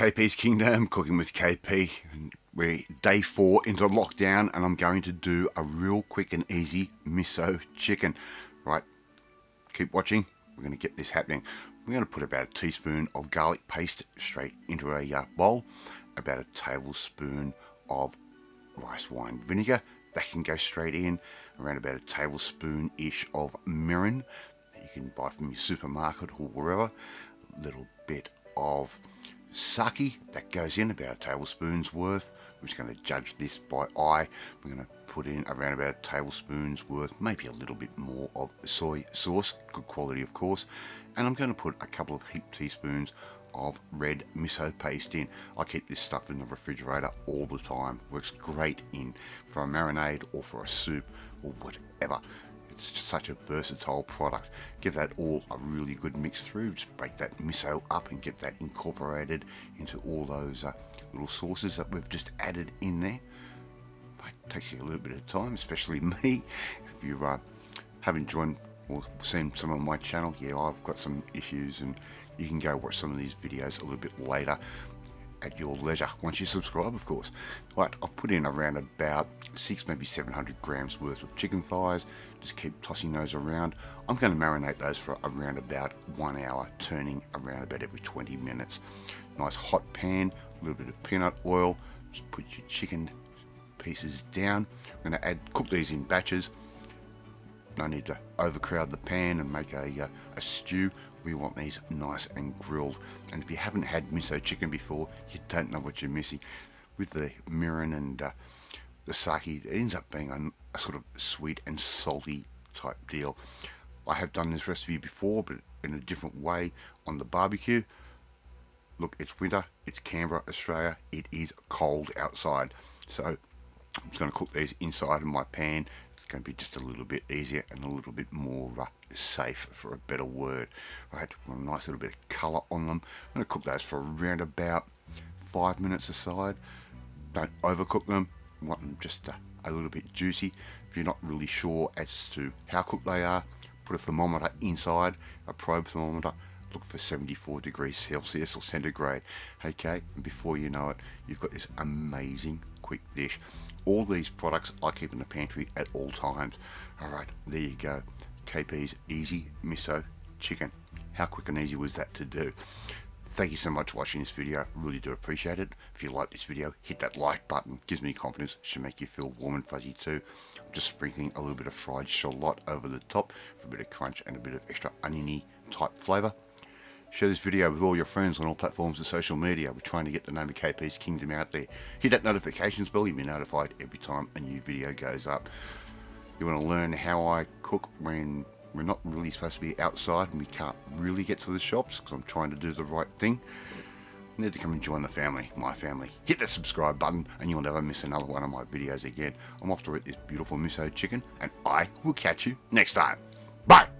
KP's Kingdom, cooking with KP. We're day 4 into lockdown and I'm going to do a real quick and easy miso chicken. Right, keep watching, we're going to get this happening. We're going to put about a teaspoon of garlic paste straight into a bowl, about a tablespoon of rice wine vinegar, that can go straight in, around about a tablespoon-ish of mirin that you can buy from your supermarket or wherever, a little bit of sake that goes in, about a tablespoon's worth. We're just going to judge this by eye. We're going to put in around about a tablespoon's worth, maybe a little bit more of soy sauce, good quality of course, and I'm going to put a couple of heaped teaspoons of red miso paste in. I keep this stuff in the refrigerator all the time. Works great in for a marinade or for a soup or whatever. It's just such a versatile product. Give that all a really good mix through. Just break that miso up and get that incorporated into all those little sauces that we've just added in there. It takes you a little bit of time, especially me. If you haven't joined or seen some of my channel, yeah, I've got some issues, and you can go watch some of these videos a little bit later at your leisure, once you subscribe of course. Right, I've put in around about 600, maybe 700 grams worth of chicken thighs. Just keep tossing those around. I'm going to marinate those for around about 1 hour, turning around about every 20 minutes. Nice hot pan, a little bit of peanut oil. Just put your chicken pieces down. I'm going to cook these in batches. No need to overcrowd the pan and make a stew. We want these nice and grilled. And if you haven't had miso chicken before, you don't know what you're missing. With the mirin and the sake, it ends up being a sort of sweet and salty type deal. I have done this recipe before, but in a different way on the barbecue. Look, it's winter, it's Canberra, Australia, it is cold outside. So I'm just going to cook these inside of my pan. It's going to be just a little bit easier and a little bit more safe, for a better word. Right, want a nice little bit of colour on them. I'm going to cook those for around about 5 minutes aside. Don't overcook them. You want them just a little bit juicy. If you're not really sure as to how cooked they are, put a thermometer inside, a probe thermometer. Look for 74 degrees Celsius or centigrade. Okay, and before you know it, you've got this amazing quick dish. All these products I keep in the pantry at all times. Alright, there you go. KP's Easy Miso Chicken. How quick and easy was that to do? Thank you so much for watching this video. Really do appreciate it. If you like this video, hit that like button. Gives me confidence. Should make you feel warm and fuzzy too. I'm just sprinkling a little bit of fried shallot over the top for a bit of crunch and a bit of extra oniony type flavour. Share this video with all your friends on all platforms of social media. We're trying to get the name of KP's Kingdom out there. Hit that notifications bell. You'll be notified every time a new video goes up. You want to learn how I cook when we're not really supposed to be outside and we can't really get to the shops because I'm trying to do the right thing? You need to come and join the family, my family. Hit that subscribe button and you'll never miss another one of my videos again. I'm off to eat this beautiful miso chicken and I will catch you next time. Bye!